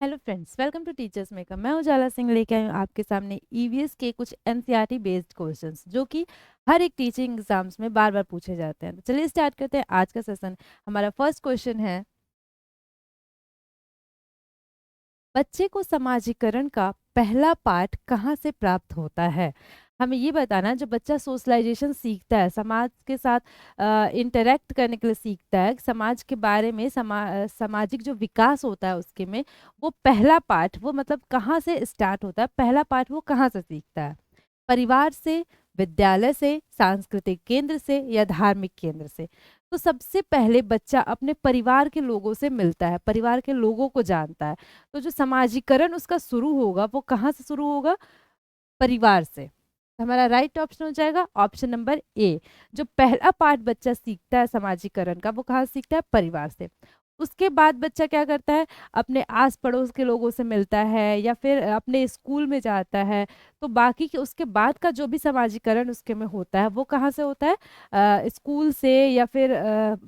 Hello friends, welcome to teachers makeup. मैं उजाला सिंह लेके आई हूँ आपके सामने ईवीएस के कुछ एनसीईआरटी बेस्ड क्वेश्चंस जो कि हर एक टीचिंग एग्जाम्स में बार बार पूछे जाते हैं। तो चलिए स्टार्ट करते हैं आज का सेशन। हमारा फर्स्ट क्वेश्चन है, बच्चे को समाजीकरण का पहला पाठ कहाँ से प्राप्त होता है? हमें ये बताना है, जो बच्चा सोशलाइजेशन सीखता है, समाज के साथ इंटरेक्ट करने के लिए सीखता है, समाज के बारे में सामाजिक जो विकास होता है उसके में, वो पहला पाठ वो मतलब कहाँ से स्टार्ट होता है, पहला पाठ वो कहाँ से सीखता है? परिवार से, विद्यालय से, सांस्कृतिक केंद्र से या धार्मिक केंद्र से? तो सबसे पहले बच्चा अपने परिवार के लोगों से मिलता है, परिवार के लोगों को जानता है। तो जो समाजीकरण उसका शुरू होगा वो कहाँ से शुरू होगा? परिवार से। तो हमारा राइट ऑप्शन हो जाएगा ऑप्शन नंबर ए। जो पहला पार्ट बच्चा सीखता है समाजीकरण का, वो कहाँ से सीखता है? परिवार से। उसके बाद बच्चा क्या करता है? अपने आस पड़ोस के लोगों से मिलता है या फिर अपने स्कूल में जाता है। तो बाकी के उसके बाद का जो भी समाजीकरण उसके में होता है वो कहाँ से होता है? स्कूल से या फिर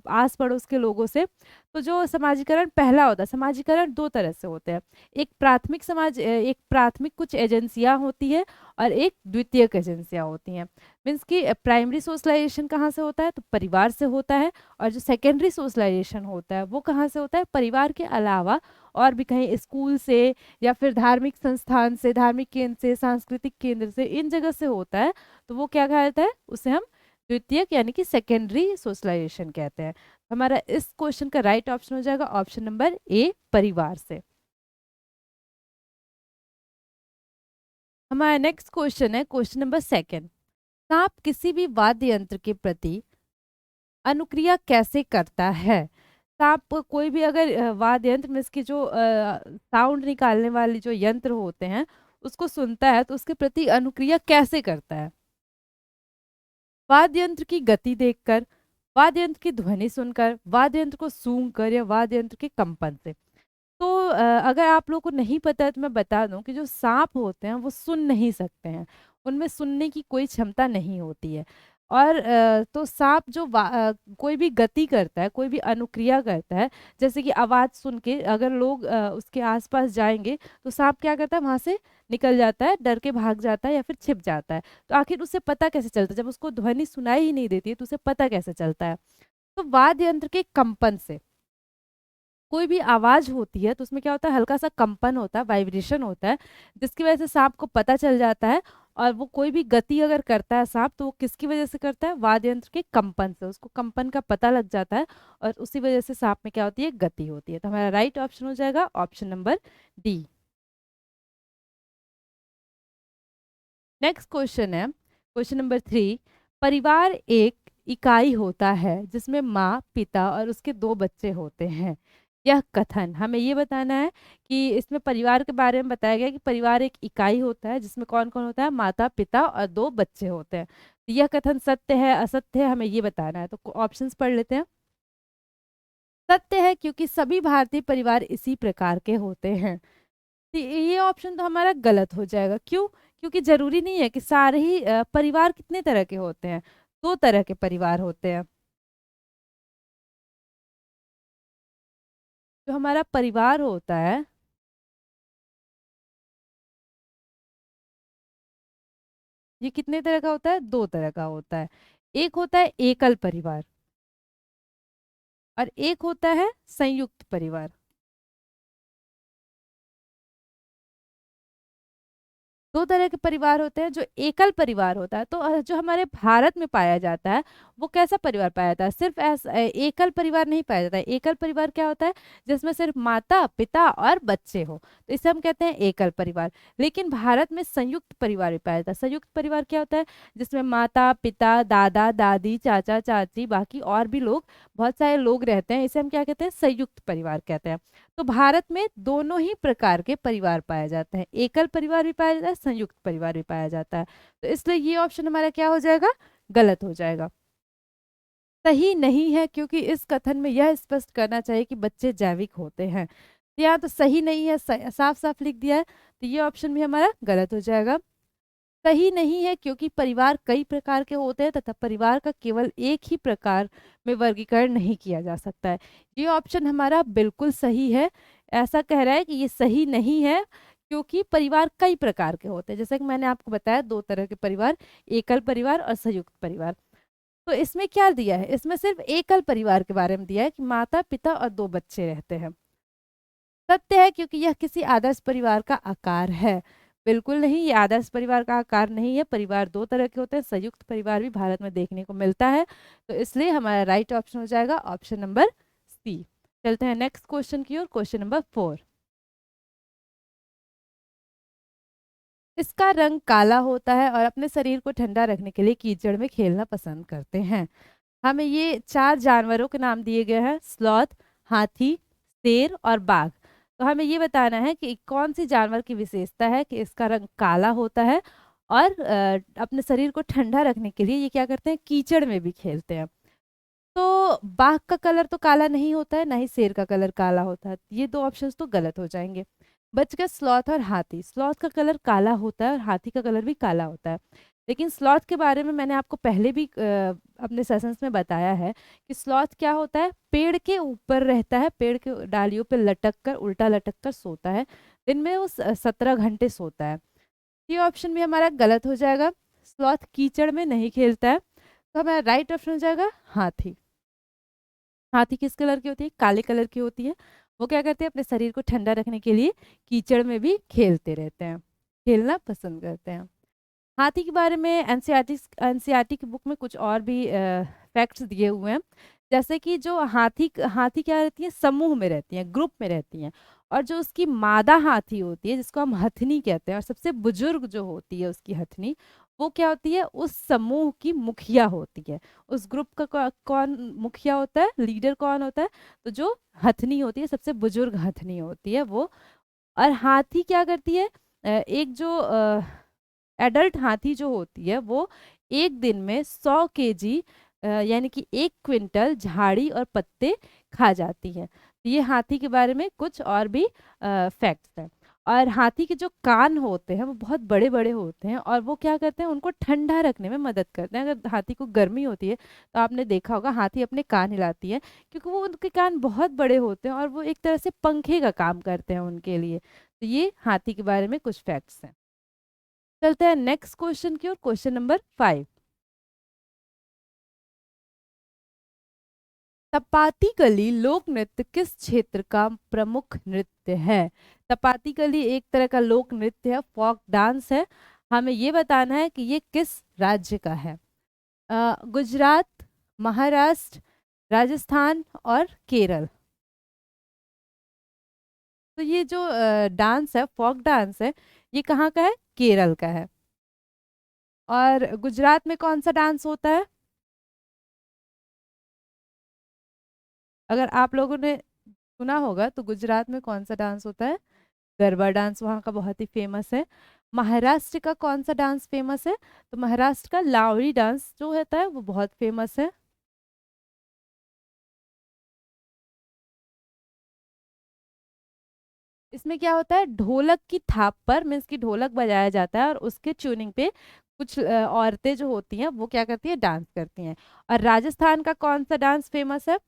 आस पड़ोस के लोगों से। तो जो समाजीकरण पहला होता है, समाजीकरण दो तरह से होते हैं। एक प्राथमिक कुछ एजेंसियां होती है और एक द्वितीयक एजेंसियां होती हैं। मीन्स कि प्राइमरी सोशलाइजेशन कहाँ से होता है? तो परिवार से होता है। और जो सेकेंडरी सोशलाइजेशन होता है वो कहाँ से होता है? परिवार के अलावा और भी कहीं स्कूल से या फिर धार्मिक संस्थान से, धार्मिक केंद्र से, सांस्कृतिक केंद्र से, इन जगह से होता है। तो वो क्या कहा जाता है? उसे हम द्वितीयक यानी कि सेकेंडरी सोशलाइजेशन कहते हैं। हमारा इस क्वेश्चन का राइट ऑप्शन हो जाएगा ऑप्शन नंबर ए, परिवार से। हमारा नेक्स्ट क्वेश्चन है क्वेश्चन नंबर सेकंड। सांप किसी भी वाद्य यंत्र के प्रति अनुक्रिया कैसे करता है? सांप कोई भी अगर वाद्य यंत्र में इसकी जो साउंड निकालने वाली जो यंत्र होते हैं उसको सुनता है तो उसके प्रति अनुक्रिया कैसे करता है? वाद्य यंत्र की गति देखकर, वाद्य यंत्र की ध्वनि सुनकर, वाद्य यंत्र को सूंघकर या वाद्य यंत्र के कंपन से? तो अगर आप लोगों को नहीं पता है तो मैं बता दूं कि जो सांप होते हैं वो सुन नहीं सकते हैं, उनमें सुनने की कोई क्षमता नहीं होती है। और तो सांप जो कोई भी गति करता है, कोई भी अनुक्रिया करता है, जैसे कि आवाज़ सुन के अगर लोग उसके आसपास जाएंगे तो सांप क्या करता है? वहां से निकल जाता है, डर के भाग जाता है या फिर छिप जाता है। तो आखिर उसे पता कैसे चलता है? जब उसको ध्वनि सुनाई ही नहीं देती है तो उसे पता कैसे चलता है? तो वाद्य यंत्र के कंपन से। कोई भी आवाज होती है तो उसमें क्या होता है? हल्का सा कंपन होता है, वाइब्रेशन होता है, जिसकी वजह से सांप को पता चल जाता है। और वो कोई भी गति अगर करता है सांप तो वो किसकी वजह से करता है? वाद्य यंत्र के कंपन से, उसको कंपन का पता लग जाता है और उसी वजह से सांप में क्या होती है? गति होती है। तो हमारा राइट ऑप्शन हो जाएगा option number D. Next question है क्वेश्चन नंबर थ्री। परिवार एक इकाई होता है जिसमें माँ, पिता और उसके दो बच्चे होते हैं। यह कथन हमें ये बताना है कि इसमें परिवार के बारे में बताया गया कि परिवार एक इकाई होता है जिसमें कौन कौन होता है? माता, पिता और दो बच्चे होते हैं। तो यह कथन सत्य है, असत्य है, हमें ये बताना है। तो ऑप्शंस पढ़ लेते हैं। सत्य है क्योंकि सभी भारतीय परिवार इसी प्रकार के होते हैं। तो ये ऑप्शन तो हमारा गलत हो जाएगा। क्यों? क्योंकि जरूरी नहीं है कि सारे ही परिवार कितने तरह के होते हैं? दो तरह के परिवार होते हैं। जो हमारा परिवार होता है ये कितने तरह का होता है? दो तरह का होता है। एक होता है एकल परिवार और एक होता है संयुक्त परिवार। दो तरह के परिवार होते हैं। जो एकल परिवार होता है तो जो हमारे भारत में पाया जाता है वो कैसा परिवार पाया जाता है? सिर्फ ऐसा एकल परिवार नहीं पाया जाता है। एकल परिवार क्या होता है? जिसमें सिर्फ माता, पिता और बच्चे हो, तो इसे हम कहते हैं एकल परिवार। लेकिन भारत में संयुक्त परिवार भी पाया जाता है। संयुक्त परिवार क्या होता है? जिसमें माता, पिता, दादा, दादी, चाचा, चाची, बाकी और भी लोग, बहुत सारे लोग रहते हैं। इसे हम क्या कहते हैं? संयुक्त परिवार कहते हैं। तो भारत में दोनों ही प्रकार के परिवार पाए जाते हैं, एकल परिवार भी पाया जाता है, संयुक्त परिवार भी पाया जाता है। तो इसलिए ये ऑप्शन हमारा क्या हो जाएगा? गलत हो जाएगा। सही नहीं है क्योंकि इस कथन में यह स्पष्ट करना चाहिए कि बच्चे जैविक होते हैं। तो यहाँ तो सही नहीं है, साफ साफ लिख दिया है, तो ये ऑप्शन भी हमारा गलत हो जाएगा। सही नहीं है क्योंकि परिवार कई प्रकार के होते हैं तथा परिवार का केवल एक ही प्रकार में वर्गीकरण नहीं किया जा सकता है। ये ऑप्शन हमारा बिल्कुल सही है। ऐसा कह रहा है कि ये सही नहीं है, क्योंकि परिवार कई प्रकार के होते हैं। जैसे कि मैंने आपको बताया, दो तरह के परिवार, एकल परिवार और संयुक्त परिवार। तो इसमें क्या दिया है, इसमें सिर्फ एकल परिवार के बारे में दिया है कि माता पिता और दो बच्चे रहते हैं। सत्य है, क्योंकि यह किसी आदर्श परिवार का आकार है। बिल्कुल नहीं, ये आदर्श परिवार का आकार नहीं है। परिवार दो तरह के होते हैं, संयुक्त परिवार भी भारत में देखने को मिलता है। तो इसलिए हमारा राइट ऑप्शन हो जाएगा ऑप्शन नंबर सी। चलते हैं नेक्स्ट क्वेश्चन की ओर, क्वेश्चन नंबर 4। इसका रंग काला होता है और अपने शरीर को ठंडा रखने के लिए कीचड़ में खेलना पसंद करते हैं। हमें ये चार जानवरों के नाम दिए गए हैं, स्लॉथ, हाथी, शेर और बाघ। तो हमें ये बताना है कि कौन सी जानवर की विशेषता है कि इसका रंग काला होता है और अपने शरीर को ठंडा रखने के लिए ये क्या करते हैं, कीचड़ में भी खेलते हैं। तो बाघ का कलर तो काला नहीं होता है, ना ही शेर का कलर काला होता है। ये दो ऑप्शंस तो गलत हो जाएंगे। बच गया स्लॉथ और हाथी। स्लॉथ का कलर काला होता है और हाथी का कलर भी काला होता है। लेकिन स्लॉथ के बारे में मैंने आपको पहले भी अपने सेशंस में बताया है कि स्लॉथ क्या होता है, पेड़ के ऊपर रहता है, पेड़ के डालियों पे लटक कर, उल्टा लटक कर सोता है। दिन में वो 17 घंटे सोता है। ये ऑप्शन भी हमारा गलत हो जाएगा। स्लॉथ कीचड़ में नहीं खेलता है। तो हमारा राइट ऑप्शन हो जाएगा हाथी। हाथी किस कलर की होती है, काले कलर की होती है। वो क्या करते हैं, अपने शरीर को ठंडा रखने के लिए कीचड़ में भी खेलते रहते हैं, खेलना पसंद करते हैं। हाथी के बारे में एनसीईआरटी की बुक में कुछ और भी फैक्ट्स दिए हुए हैं। जैसे कि जो हाथी हाथी क्या रहती है, समूह में रहती हैं, ग्रुप में रहती हैं। और जो उसकी मादा हाथी होती है, जिसको हम हथनी कहते हैं, और सबसे बुजुर्ग जो होती है उसकी हथनी, वो क्या होती है, उस समूह की मुखिया होती है। उस ग्रुप का कौन मुखिया होता है, लीडर कौन होता है, तो जो हथनी होती है, सबसे बुजुर्ग हथनी होती है वो। और हाथी क्या करती है, एक जो एडल्ट हाथी जो होती है वो एक दिन में 100 केजी यानी कि 1 क्विंटल झाड़ी और पत्ते खा जाती है। तो ये हाथी के बारे में कुछ और भी फैक्ट्स हैं। और हाथी के जो कान होते हैं वो बहुत बड़े बड़े होते हैं, और वो क्या करते हैं, उनको ठंडा रखने में मदद करते हैं। अगर हाथी को गर्मी होती है तो आपने देखा होगा हाथी अपने कान हिलाती है, क्योंकि वो उनके कान बहुत बड़े होते हैं और वो एक तरह से पंखे का काम करते हैं उनके लिए। तो ये हाथी के बारे में कुछ फैक्ट्स हैं। चलते हैं नेक्स्ट क्वेश्चन की ओर, क्वेश्चन नंबर 5। तपाती कली लोक नृत्य किस क्षेत्र का प्रमुख नृत्य है। तपाती कली एक तरह का लोक नृत्य है, फोक डांस है। हमें ये बताना है कि ये किस राज्य का है। गुजरात, महाराष्ट्र, राजस्थान और केरल। तो ये जो डांस है, फोक डांस है, ये कहाँ का है, केरल का है। और गुजरात में कौन सा डांस होता है, अगर आप लोगों ने सुना होगा तो गुजरात में कौन सा डांस होता है, गरबा डांस वहाँ का बहुत ही फेमस है। महाराष्ट्र का कौन सा डांस फेमस है, तो महाराष्ट्र का लावड़ी डांस जो होता है वो बहुत फेमस है। इसमें क्या होता है, ढोलक की थाप पर, मीन्स की ढोलक बजाया जाता है और उसके ट्यूनिंग पे कुछ औरतें जो होती हैं वो क्या करती है, डांस करती हैं। और राजस्थान का कौन सा डांस फेमस है,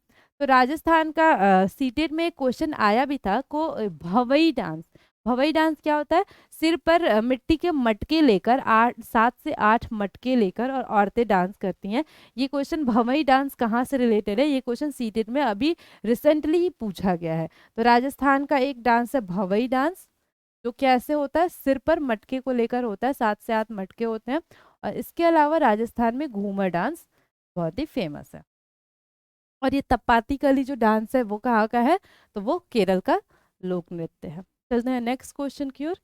तो राजस्थान का सीटेट में क्वेश्चन आया भी था को भवई डांस। भवई डांस क्या होता है, सिर पर मिट्टी के मटके लेकर 7 से 8 मटके लेकर और औरतें डांस करती हैं। ये क्वेश्चन भवई डांस कहाँ से रिलेटेड है, ये क्वेश्चन सीटेट में अभी रिसेंटली ही पूछा गया है। तो राजस्थान का एक डांस है भवई डांस, जो कैसे होता है, सिर पर मटके को लेकर होता है, 7 से 8 मटके होते हैं। और इसके अलावा राजस्थान में घूमर डांस बहुत ही फेमस है। और ये तपाती कली जो डांस है वो कहाँ का है, तो वो केरल का लोक नृत्य है। चलते हैं नेक्स्ट क्वेश्चन की ओर,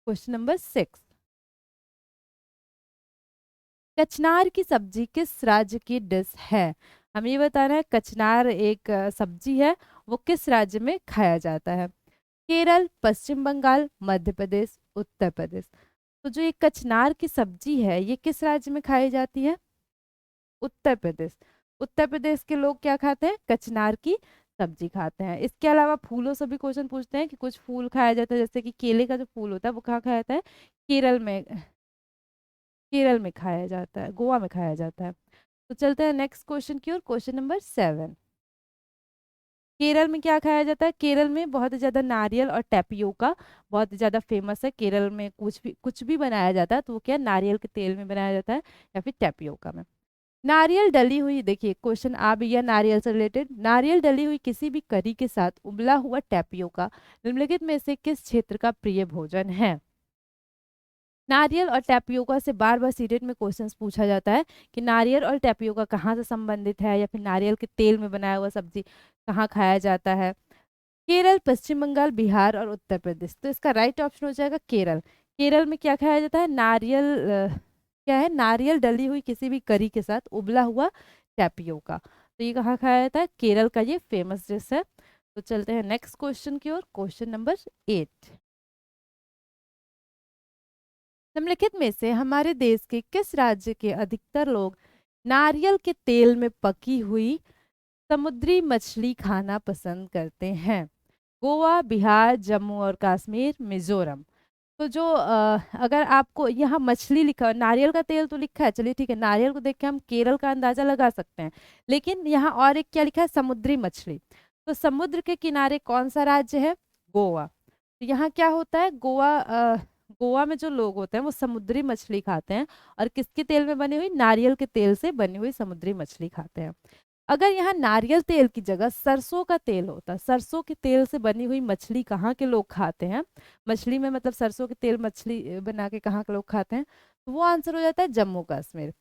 क्वेश्चन नंबर 6। कचनार की सब्जी किस राज्य की डिश है। हमें ये बताना है, कचनार एक सब्जी है, वो किस राज्य में खाया जाता है। केरल, पश्चिम बंगाल, मध्य प्रदेश, उत्तर प्रदेश। तो जो ये कचनार की सब्जी है ये किस राज्य में खाई जाती है, उत्तर प्रदेश। उत्तर प्रदेश के लोग क्या खाते हैं, कचनार की सब्जी खाते हैं। इसके अलावा फूलों से भी क्वेश्चन पूछते हैं कि कुछ फूल खाया जाता है, जैसे कि केले का जो फूल होता है वो कहाँ खाया जाता है, केरल में। केरल में खाया जाता है, गोवा में खाया जाता है। तो चलते हैं नेक्स्ट क्वेश्चन की ओर, क्वेश्चन नंबर 7। केरल में क्या खाया जाता है? केरल में बहुत ज़्यादा नारियल और टैपियोका बहुत ज़्यादा फेमस है। केरल में कुछ भी बनाया जाता है तो वो क्या नारियल के तेल में बनाया जाता है या फिर टैपियोका में। नारियल डली हुई, देखिए क्वेश्चन आ भी गया नारियल से रिलेटेड। नारियल डली हुई किसी भी करी के साथ उबला हुआ टैपियोका निम्नलिखित में से किस क्षेत्र का प्रिय भोजन है? नारियल और टैपियोका से बार बार सीटेट में क्वेश्चंस पूछा जाता है कि नारियल और टैपियोका कहाँ से संबंधित है, या फिर नारियल के तेल में बनाया हुआ सब्जी कहाँ खाया जाता है। केरल, पश्चिम बंगाल, बिहार और उत्तर प्रदेश। तो इसका राइट ऑप्शन हो जाएगा केरल। केरल में क्या खाया जाता है? नारियल क्या है? नारियल डली हुई किसी भी करी के साथ उबला हुआ टैपियोका। तो ये कहाँ खाया जाता है? केरल का ये फेमस डिश है। तो चलते हैं नेक्स्ट क्वेश्चन की ओर। क्वेश्चन नंबर 8, निम्नलिखित में से हमारे देश के किस राज्य के अधिकतर लोग नारियल के तेल में पकी हुई समुद्री मछली खाना पसंद करते हैं? गोवा, बिहार, जम्मू और कश्मीर, मिजोरम। तो जो अगर आपको यहाँ मछली लिखा नारियल का तेल तो लिखा है, चलिए ठीक है, नारियल को देख के हम केरल का अंदाजा लगा सकते हैं। लेकिन यहाँ और एक क्या लिखा है? समुद्री मछली। तो समुद्र के किनारे कौन सा राज्य है? गोवा। तो यहाँ क्या होता है? गोवा में जो लोग होते हैं वो समुद्री मछली खाते हैं, और किसके तेल में बनी हुई? नारियल के तेल से बनी हुई समुद्री मछली खाते हैं। अगर यहाँ नारियल तेल की जगह सरसों का तेल होता, सरसों के तेल से बनी हुई मछली कहाँ के लोग खाते हैं? मछली में मतलब सरसों के तेल मछली बना के कहाँ के लोग खाते हैं? तो वो आंसर हो जाता है जम्मू कश्मीर।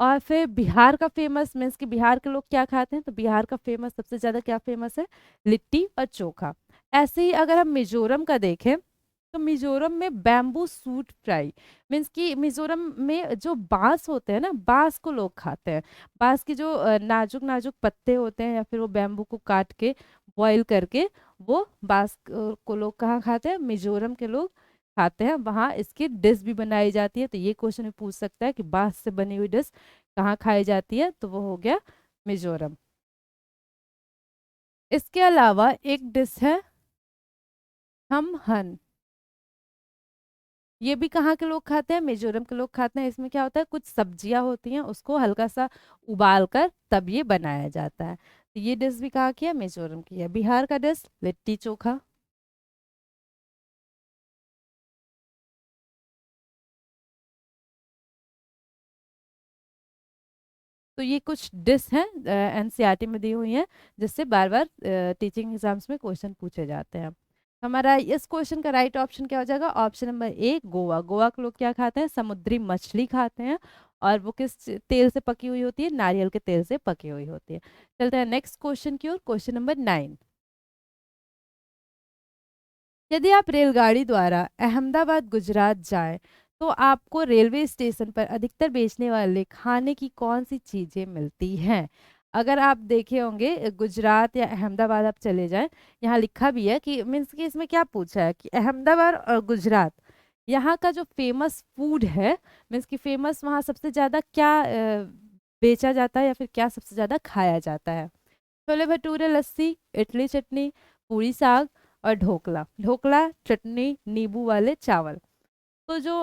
और फिर बिहार का फेमस मीन्स कि बिहार के लोग क्या खाते हैं? तो बिहार का फेमस सबसे ज्यादा क्या फेमस है? लिट्टी और चोखा। ऐसे ही अगर हम मिजोरम का देखें तो मिजोरम में बैम्बू सूट फ्राई मीन्स कि मिजोरम में जो बांस होते हैं ना, बांस को लोग खाते हैं। बांस की जो नाजुक नाजुक पत्ते होते हैं या फिर वो बैम्बू को काट के बॉईल करके वो बांस को लोग कहाँ खाते हैं? मिजोरम के लोग खाते हैं। वहाँ इसकी डिश भी बनाई जाती है। तो ये क्वेश्चन भी पूछ सकता है कि बांस से बनी हुई डिश कहाँ खाई जाती है? तो वो हो गया मिजोरम। इसके अलावा एक डिश है हम हन। ये भी कहाँ के लोग खाते हैं? मिजोरम के लोग खाते हैं। इसमें क्या होता है? कुछ सब्जियां होती हैं, उसको हल्का सा उबाल कर तब ये बनाया जाता है। तो ये डिश भी कहाँ की है? मिजोरम की है। बिहार का डिश लिट्टी चोखा। तो ये कुछ डिश हैं एनसीईआरटी में दी हुई हैं, जिससे बार बार टीचिंग एग्जाम्स में क्वेश्चन पूछे जाते हैं। हमारा इस क्वेश्चन का राइट ऑप्शन क्या हो जाएगा? Option number A, Goa. Goa के लोग क्या खाते हैं? समुद्री मछली खाते हैं। और वो किस तेल से पकी हुई होती है? नारियल के तेल से पकी हुई होती है। चलते हैं नेक्स्ट क्वेश्चन की ओर। क्वेश्चन नंबर 9, यदि आप रेलगाड़ी द्वारा अहमदाबाद गुजरात जाएं तो आपको रेलवे स्टेशन पर अधिकतर बेचने वाले खाने की कौन सी चीजें मिलती हैं? अगर आप देखे होंगे गुजरात या अहमदाबाद आप चले जाएं, यहाँ लिखा भी है कि मीन्स कि इसमें क्या पूछा है कि अहमदाबाद और गुजरात यहाँ का जो फेमस फूड है, मीन्स कि फेमस वहाँ सबसे ज्यादा क्या बेचा जाता है या फिर क्या सबसे ज्यादा खाया जाता है? छोले भटूरे, लस्सी, इडली चटनी, पूरी साग और ढोकला। ढोकला चटनी नींबू वाले चावल। तो जो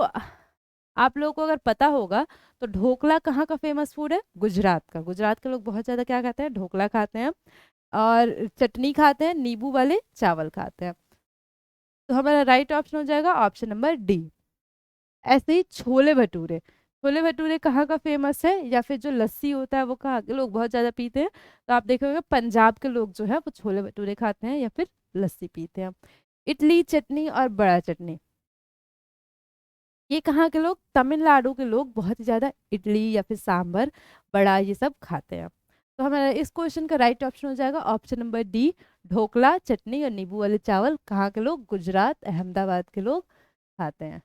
आप लोगों को अगर पता होगा तो ढोकला कहाँ का फेमस फूड है? गुजरात का। गुजरात के लोग बहुत ज्यादा क्या खाते हैं? ढोकला खाते हैं और चटनी खाते हैं, नींबू वाले चावल खाते हैं। तो हमारा राइट ऑप्शन हो जाएगा ऑप्शन नंबर डी। ऐसे ही छोले भटूरे, छोले भटूरे कहाँ का फेमस है? या फिर जो लस्सी होता है वो कहाँ के लोग बहुत ज्यादा पीते हैं? तो आप देखोगे पंजाब के लोग जो है वो छोले भटूरे खाते हैं या फिर लस्सी पीते हैं। इडली चटनी और बड़ा चटनी, ये कहाँ के लोग? तमिलनाडु के लोग बहुत ही ज्यादा इडली या फिर सांभर बड़ा ये सब खाते हैं। तो हमारा इस क्वेश्चन का राइट ऑप्शन हो जाएगा ऑप्शन नंबर डी। ढोकला चटनी और नींबू वाले चावल कहाँ के लोग? गुजरात अहमदाबाद के लोग खाते हैं।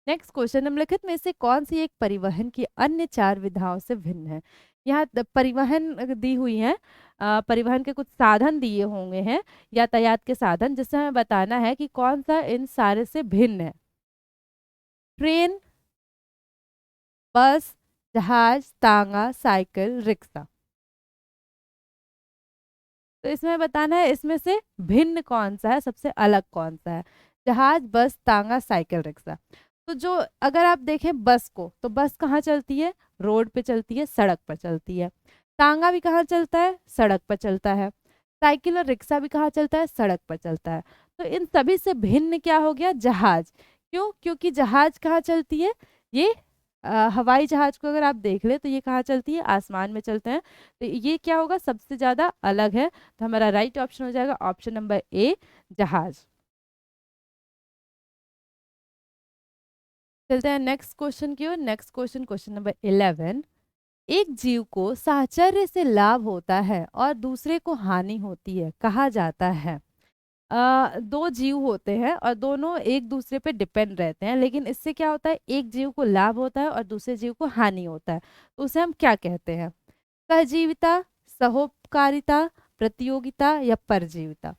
नेक्स्ट क्वेश्चन, निम्नलिखित में से कौन सी एक परिवहन की अन्य चार विधाओं से भिन्न है? यहाँ परिवहन दी हुई है, परिवहन के कुछ साधन दिए होंगे हैं, यातायात के साधन, जिससे हमें बताना है कि कौन सा इन सारे से भिन्न है। ट्रेन, बस, जहाज, तांगा, साइकिल, रिक्शा। तो इसमें बताना है इसमें से भिन्न कौन सा है, सबसे अलग कौन सा है? जहाज, बस, तांगा, साइकिल, रिक्शा। तो जो अगर आप देखें बस को, तो बस कहाँ चलती है? रोड पे चलती है, सड़क पर चलती है। तांगा भी कहाँ चलता है? सड़क पर चलता है। साइकिल और रिक्शा भी कहाँ चलता है? सड़क पर चलता है। तो इन सभी से भिन्न क्या हो गया? जहाज। क्यों? क्योंकि जहाज कहाँ चलती है? ये हवाई जहाज को अगर आप देख ले तो ये कहाँ चलती है? आसमान में चलते हैं। तो ये क्या होगा? सबसे ज्यादा अलग है। तो हमारा राइट ऑप्शन हो जाएगा ऑप्शन नंबर ए, जहाज। चलते हैं नेक्स्ट क्वेश्चन की ओर। Next question, question number 11। एक जीव को साहचर्य से लाभ होता है और दूसरे को हानि होती है, कहा जाता है। दो जीव होते हैं और दोनों एक दूसरे पे डिपेंड रहते हैं, लेकिन इससे क्या होता है? एक जीव को लाभ होता है और दूसरे जीव को हानि होता है। तो उसे हम क्या कहते हैं? सहजीविता, सहोपकारिता, प्रतियोगिता या परजीविता।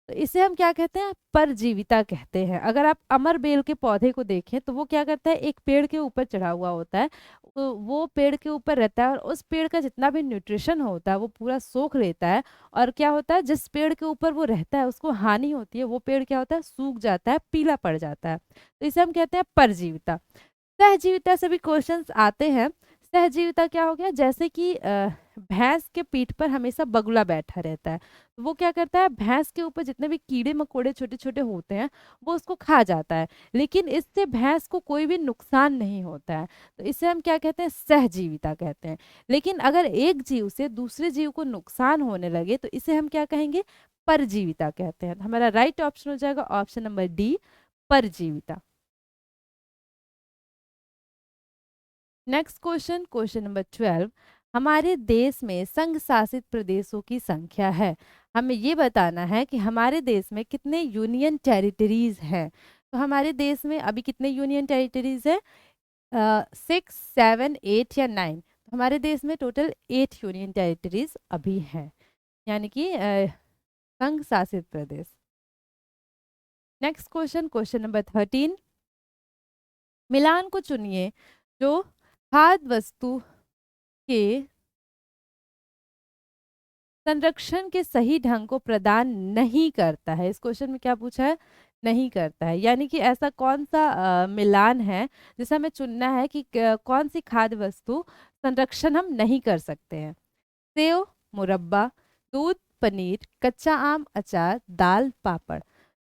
तो इसे हम क्या कहते हैं? परजीविता कहते हैं। अगर आप अमर बेल के पौधे को देखें तो वो क्या करता है? एक पेड़ के ऊपर चढ़ा हुआ होता है। तो वो पेड़ के ऊपर रहता है और उस पेड़ का जितना भी न्यूट्रिशन होता है वो पूरा सोख लेता है। और क्या होता है? जिस पेड़ के ऊपर वो रहता है उसको हानि होती है, वो पेड़ क्या होता है? सूख जाता है, पीला पड़ जाता है। तो इसे हम कहते हैं परजीविता। सहजीविता से भी क्वेश्चंस आते हैं। सहजीविता क्या हो गया? जैसे कि भैंस के पीठ पर हमेशा बगुला बैठा रहता है। तो वो क्या करता है? भैंस के ऊपर जितने भी कीड़े मकोड़े छोटे छोटे होते हैं वो उसको खा जाता है, लेकिन इससे भैंस को कोई भी नुकसान नहीं होता है। तो इसे हम क्या कहते हैं? सहजीविता कहते हैं। लेकिन अगर एक जीव से दूसरे जीव को नुकसान होने लगे तो इसे हम क्या कहेंगे? परजीविता कहते हैं। तो हमारा राइट ऑप्शन हो जाएगा ऑप्शन नंबर डी, परजीविता। Next question, question number 12। हमारे देश में संघ शासित प्रदेशों की संख्या है। हमें ये बताना है कि हमारे देश में कितने यूनियन टेरिटरीज हैं। तो हमारे देश में अभी कितने यूनियन टेरिटरीज है? 6, 7, 8 या 9। तो हमारे देश में टोटल 8 यूनियन टेरिटरीज अभी हैं, यानी कि संघ शासित प्रदेश। Next question, question number 13। मिलान को चुनिए जो खाद्य वस्तु के संरक्षण के सही ढंग को प्रदान नहीं करता है। इस क्वेश्चन में क्या पूछा है? नहीं करता है, यानी कि ऐसा कौन सा मिलान है जिसे हमें चुनना है कि कौन सी खाद्य वस्तु संरक्षण हम नहीं कर सकते हैं। सेव, मुरब्बा, दूध, पनीर, कच्चा आम, अचार, दाल, पापड़।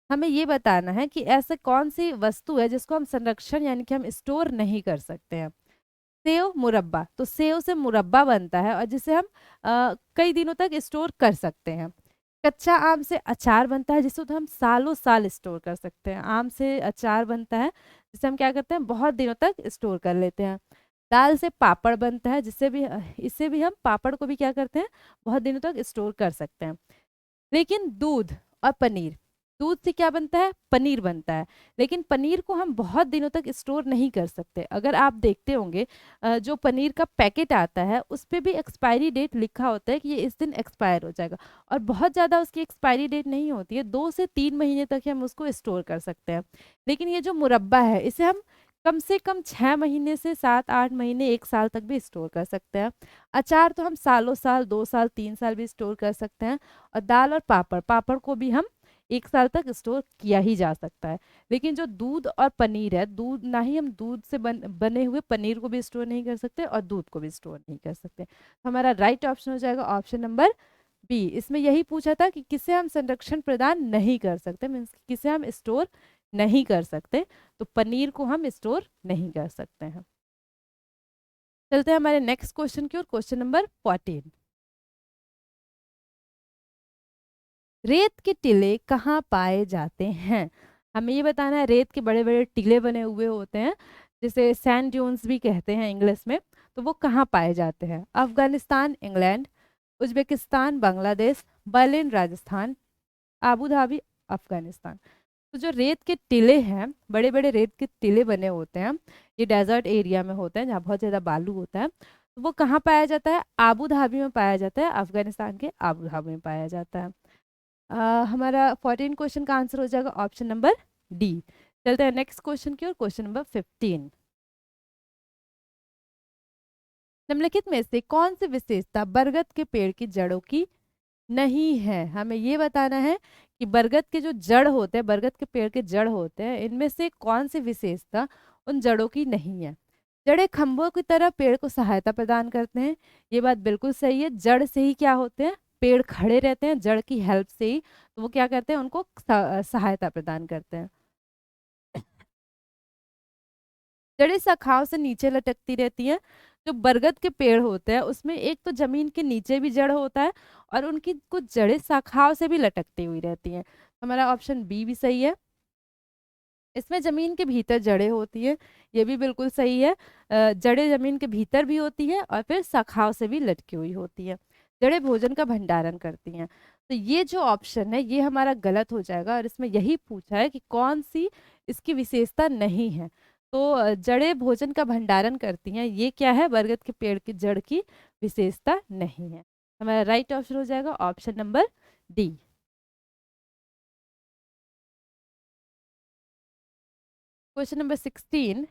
हमें ये बताना है कि ऐसा कौन सी वस्तु है जिसको हम संरक्षण यानी कि हम स्टोर नहीं कर सकते हैं। सेव, मुरब्बा। तो सेव से मुरब्बा बनता है और जिसे हम कई दिनों तक स्टोर कर सकते हैं। कच्चा आम से अचार बनता है जिसको तो हम सालों साल स्टोर कर सकते हैं। आम से अचार बनता है जिसे हम क्या करते हैं? बहुत दिनों तक स्टोर कर लेते हैं। दाल से पापड़ बनता है जिससे भी इससे भी हम पापड़ को भी क्या करते हैं? बहुत दिनों तक स्टोर कर सकते हैं। लेकिन दूध और पनीर, दूध से क्या बनता है? पनीर बनता है। लेकिन पनीर को हम बहुत दिनों तक स्टोर नहीं कर सकते। अगर आप देखते होंगे जो पनीर का पैकेट आता है उस पे भी एक्सपायरी डेट लिखा होता है कि ये इस दिन एक्सपायर हो जाएगा। और बहुत ज़्यादा उसकी एक्सपायरी डेट नहीं होती है, 2 से 3 महीने तक ही हम उसको स्टोर कर सकते हैं। लेकिन ये जो मुरब्बा है इसे हम कम से कम 6 महीने से 7, 8 महीने, 1 साल तक भी स्टोर कर सकते हैं। अचार तो हम सालों साल, 2 साल, 3 साल भी स्टोर कर सकते हैं। और दाल और पापड़, पापड़ को भी हम 1 साल तक स्टोर किया ही जा सकता है। लेकिन जो दूध और पनीर है, दूध ना ही हम दूध से बने हुए पनीर को भी स्टोर नहीं कर सकते और दूध को भी स्टोर नहीं कर सकते। तो हमारा राइट ऑप्शन हो जाएगा ऑप्शन नंबर बी। इसमें यही पूछा था कि किसे हम संरक्षण प्रदान नहीं कर सकते, मीन्स किसे हम स्टोर नहीं कर सकते। तो पनीर को हम स्टोर नहीं कर सकते हैं। चलते हैं हमारे नेक्स्ट क्वेश्चन की ओर, क्वेश्चन नंबर 14। रेत के टीले कहाँ पाए जाते हैं? हमें ये बताना है। रेत के बड़े बड़े टीले बने हुए होते हैं जिसे सैंड ड्यून्स भी कहते हैं इंग्लिश में। तो वो कहाँ पाए जाते हैं? Afghanistan, England, Uzbekistan, Bangladesh, Berlin, Rajasthan, Abu Dhabi, Afghanistan. तो जो रेत के टीले हैं, बड़े बड़े रेत के टीले बने होते हैं, ये डेजर्ट एरिया में होते हैं जहाँ बहुत ज़्यादा बालू होता है। तो वो कहाँ पाया जाता है? आबू धाबी में पाया जाता है। अफगानिस्तान के आबू धाबी में पाया जाता है। हमारा 14 क्वेश्चन का आंसर हो जाएगा ऑप्शन नंबर डी। चलते हैं नेक्स्ट क्वेश्चन की ओर, क्वेश्चन नंबर 15। निम्नलिखित में से कौन सी विशेषता बरगद के पेड़ की जड़ों की नहीं है? हमें ये बताना है कि बरगद के जो जड़ होते हैं, बरगद के पेड़ के जड़ होते हैं, इनमें से कौन सी विशेषता उन जड़ों की नहीं है। जड़ें खंभों की तरह पेड़ को सहायता प्रदान करते हैं। ये बात बिल्कुल सही है। जड़ से ही क्या होते हैं, पेड़ खड़े रहते हैं, जड़ की हेल्प से ही। तो वो क्या करते हैं, उनको सहायता प्रदान करते हैं। जड़ें शाखाओं से नीचे लटकती रहती हैं। जो बरगद के पेड़ होते हैं उसमें एक तो जमीन के नीचे भी जड़ होता है और उनकी कुछ जड़ें शाखाओं से भी लटकती हुई रहती हैं। हमारा ऑप्शन बी भी सही है। इसमें जमीन के भीतर जड़ें होती है, ये भी बिल्कुल सही है। जड़ें जमीन के भीतर भी होती है और फिर शाखाओं से भी लटकी हुई होती है। जड़ें भोजन का भंडारण करती हैं। तो ये जो ऑप्शन है ये हमारा गलत हो जाएगा और इसमें यही पूछा है कि कौन सी इसकी विशेषता नहीं है। तो जड़ें भोजन का भंडारण करती हैं, ये क्या है, बरगद के पेड़ की जड़ की विशेषता नहीं है। हमारा राइट ऑप्शन हो जाएगा option number D. Question number 16।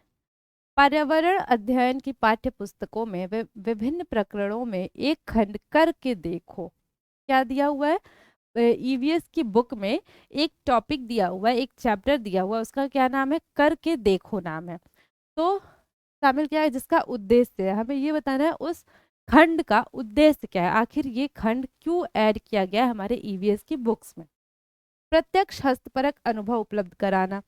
पर्यावरण अध्ययन की पाठ्य पुस्तकों में विभिन्न प्रकरणों में एक खंड करके देखो क्या दिया हुआ है। ईवीएस की बुक में एक टॉपिक दिया हुआ है, एक चैप्टर दिया हुआ है, उसका क्या नाम है, करके देखो नाम है। तो शामिल क्या है, जिसका उद्देश्य है, हमें ये बताना है उस खंड का उद्देश्य क्या है, आखिर ये खंड क्यों ऐड किया गया है हमारे ईवीएस की बुक्स में। प्रत्यक्ष हस्तपरक अनुभव उपलब्ध कराना,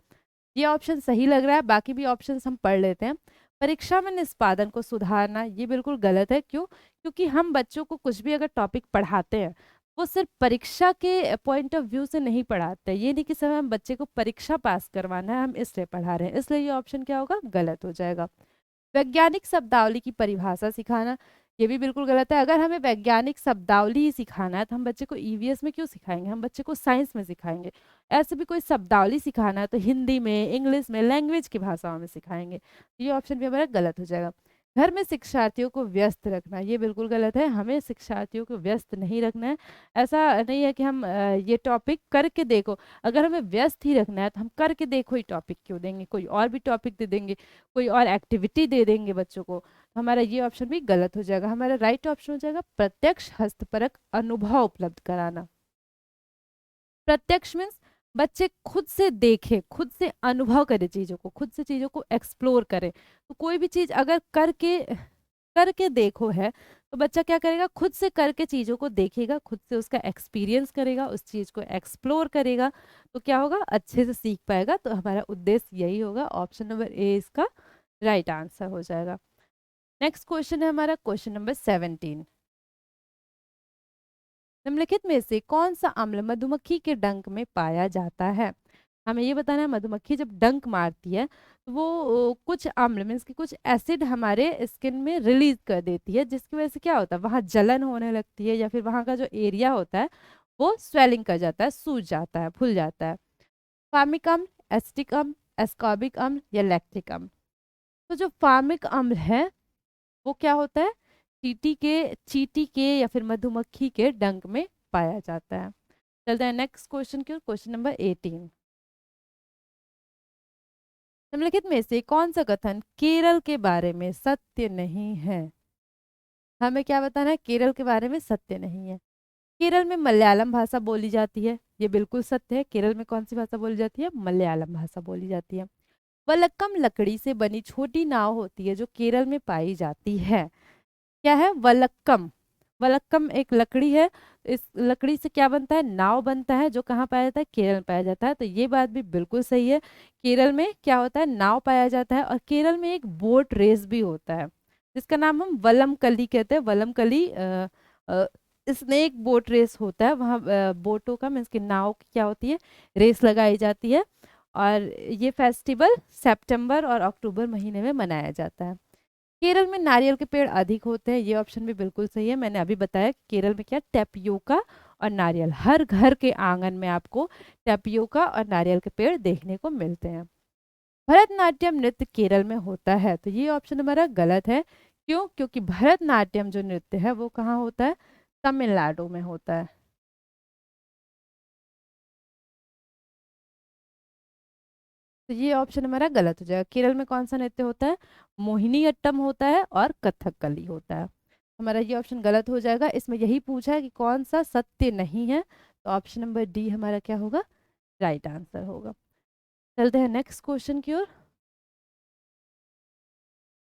ये ऑप्शन सही लग रहा है, बाकी भी ऑप्शन हम पढ़ लेते हैं। परीक्षा में निष्पादन को सुधारना, ये बिल्कुल गलत है। क्यों? क्योंकि हम बच्चों को कुछ भी अगर टॉपिक पढ़ाते हैं वो सिर्फ परीक्षा के पॉइंट ऑफ व्यू से नहीं पढ़ाते हैं। ये नहीं कि समय हम बच्चे को परीक्षा पास करवाना है, हम इसलिए पढ़ा रहे हैं, इसलिए ये ऑप्शन क्या होगा, गलत हो जाएगा। वैज्ञानिक शब्दावली की परिभाषा सिखाना, ये भी बिल्कुल गलत है। अगर हमें वैज्ञानिक शब्दावली ही सिखाना है तो हम बच्चे को ईवीएस में क्यों सिखाएंगे, हम बच्चे को साइंस में सिखाएंगे। ऐसे भी कोई शब्दावली सिखाना है तो हिंदी में, इंग्लिश में, लैंग्वेज की भाषाओं में सिखाएंगे। ये ऑप्शन भी हमारा गलत हो जाएगा। घर में शिक्षार्थियों को व्यस्त रखना, ये बिल्कुल गलत है, हमें शिक्षार्थियों को व्यस्त नहीं रखना है। ऐसा नहीं है कि हम ये टॉपिक करके देखो, अगर हमें व्यस्त ही रखना है तो हम करके देखो ही टॉपिक क्यों देंगे, कोई और भी टॉपिक दे देंगे, कोई और एक्टिविटी दे देंगे बच्चों को। तो हमारा ये ऑप्शन भी गलत हो जाएगा। हमारा राइट ऑप्शन हो जाएगा प्रत्यक्ष हस्तपरक अनुभव उपलब्ध कराना। प्रत्यक्ष मीन्स बच्चे खुद से देखे, खुद से अनुभव करे चीजों को, खुद से चीजों को एक्सप्लोर करे। तो कोई भी चीज अगर करके करके देखो है तो बच्चा क्या करेगा, खुद से करके चीजों को देखेगा, खुद से उसका एक्सपीरियंस करेगा, उस चीज को एक्सप्लोर करेगा, तो क्या होगा, अच्छे से सीख पाएगा। तो हमारा उद्देश्य यही होगा, ऑप्शन नंबर ए इसका राइट आंसर हो जाएगा। नेक्स्ट क्वेश्चन है हमारा क्वेश्चन नंबर 17। निम्नलिखित में से कौन सा अम्ल मधुमक्खी के डंक में पाया जाता है। हमें ये बताना है, मधुमक्खी जब डंक मारती है तो वो कुछ अम्ल मीन्स कि कुछ एसिड हमारे स्किन में रिलीज कर देती है, जिसकी वजह से क्या होता है, वहाँ जलन होने लगती है या फिर वहाँ का जो एरिया होता है वो स्वेलिंग कर जाता है, सूज जाता है, फूल जाता है। फार्मिक अम्ल, एसिटिक अम्ल, एस्कॉर्बिक अम्ल या लैक्टिक अम्ल। तो जो फार्मिक अम्ल है वो क्या होता है, चीटी के या फिर मधुमक्खी के डंक में पाया जाता है। चलते हैं नेक्स्ट क्वेश्चन की ओर, क्वेश्चन नंबर 18। निम्नलिखित में से कौन सा कथन केरल के बारे में सत्य नहीं है। हमें क्या बताना है, केरल के बारे में सत्य नहीं है। केरल में मलयालम भाषा बोली जाती है, ये बिल्कुल सत्य है। केरल में कौन सी भाषा बोली जाती है, मलयालम भाषा बोली जाती है। वलक्कम लकड़ी से बनी छोटी नाव होती है जो केरल में पाई जाती है। क्या है, वलक्कम। वलक्कम एक लकड़ी है, इस लकड़ी से क्या बनता है, नाव बनता है, जो कहाँ पाया जाता है, केरल में पाया जाता है। तो ये बात भी बिल्कुल सही है, केरल में क्या होता है, नाव पाया जाता है। और केरल में एक बोट रेस भी होता है जिसका नाम हम वलमकली कहते हैं। वलमकली स्नेक बोट रेस होता है, वहाँ बोटों का मीन्स कि नाव की क्या होती है, रेस लगाई जाती है। और ये फेस्टिवल सितंबर और अक्टूबर महीने में मनाया जाता है। केरल में नारियल के पेड़ अधिक होते हैं, ये ऑप्शन भी बिल्कुल सही है। मैंने अभी बताया कि केरल में क्या, टेपियोका और नारियल, हर घर के आंगन में आपको टेपियोका और नारियल के पेड़ देखने को मिलते हैं। भरतनाट्यम नृत्य केरल में होता है, तो ये ऑप्शन हमारा गलत है। क्यों? क्योंकि भरतनाट्यम जो नृत्य है वो कहाँ होता है, तमिलनाडु में होता है। तो ये ऑप्शन हमारा गलत हो जाएगा। केरल में कौन सा नृत्य होता है, मोहिनी अट्टम होता है और कथकली होता है। हमारा ये ऑप्शन गलत हो जाएगा। इसमें यही पूछा है कि कौन सा सत्य नहीं है, तो ऑप्शन नंबर डी हमारा क्या होगा, राइट आंसर होगा। चलते हैं नेक्स्ट क्वेश्चन की ओर।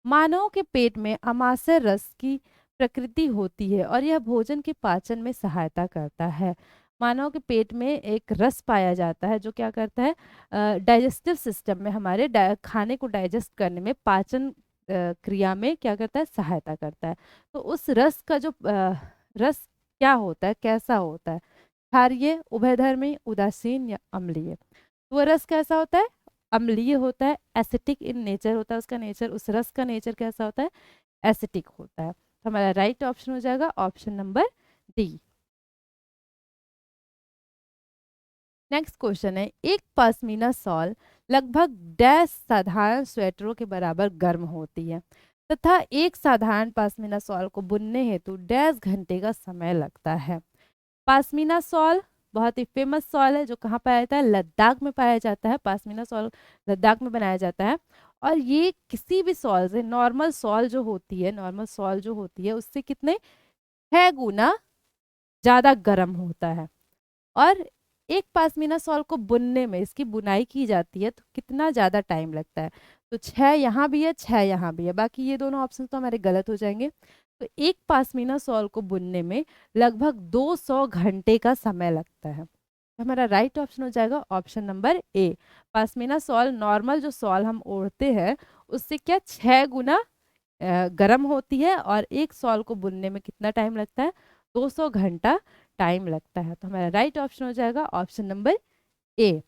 मानव के पेट में अमाशय रस की प्रकृति होती है और यह भोजन के पाचन में सहायता करता है। मानव के पेट में एक रस पाया जाता है जो क्या करता है, डाइजेस्टिव सिस्टम में हमारे खाने को डाइजेस्ट करने में, पाचन क्रिया में क्या करता है, सहायता करता है। तो उस रस का जो रस क्या होता है, कैसा होता है, क्षारीय, उभयधर्मी, उदासीन या अम्लीय। तो वो रस कैसा होता है, अम्लीय होता है, एसिटिक इन नेचर होता है उसका नेचर, उस रस का नेचर कैसा होता है, एसिटिक होता है। तो हमारा राइट ऑप्शन हो जाएगा option number D. Next question है, एक पश्मीना शॉल लगभग डैश साधारण स्वेटरों के बराबर गर्म होती है तथा एक साधारण पश्मीना शॉल को बुनने हेतु डैश घंटे का समय लगता है। पश्मीना शॉल बहुत ही फेमस शॉल है जो कहाँ पाया जाता है, लद्दाख में पाया जाता है। पश्मीना शॉल लद्दाख में बनाया जाता है और ये किसी भी शॉल से, नॉर्मल शॉल जो होती है, नॉर्मल शॉल जो होती है उससे कितने 6 गुना ज़्यादा गर्म होता है। और एक पश्मीना शॉल को बुनने में, इसकी बुनाई की जाती है तो कितना ज़्यादा टाइम लगता है। तो 6 यहाँ भी है, 6 यहाँ भी है, बाकी ये दोनों ऑप्शन तो हमारे गलत हो जाएंगे। तो एक पश्मीना शॉल को बुनने में लगभग 200 घंटे का समय लगता है। तो हमारा राइट ऑप्शन हो जाएगा option number A. Pashmina shawl, normal जो शॉल हम ओढ़ते हैं उससे क्या 6 गुना गर्म होती है और एक शॉल को बुनने में कितना टाइम लगता है, 200 घंटा टाइम लगता है। तो हमारा राइट ऑप्शन हो जाएगा ऑप्शन नंबर ए।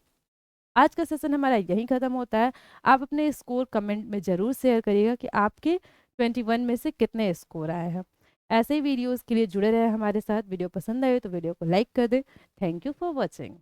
आज का सेशन हमारा यहीं खत्म होता है। आप अपने स्कोर कमेंट में ज़रूर शेयर करिएगा कि आपके 21 में से कितने स्कोर आए हैं। ऐसे ही वीडियोस के लिए जुड़े रहे हमारे साथ। वीडियो पसंद आए तो वीडियो को लाइक कर दें। Thank you for watching.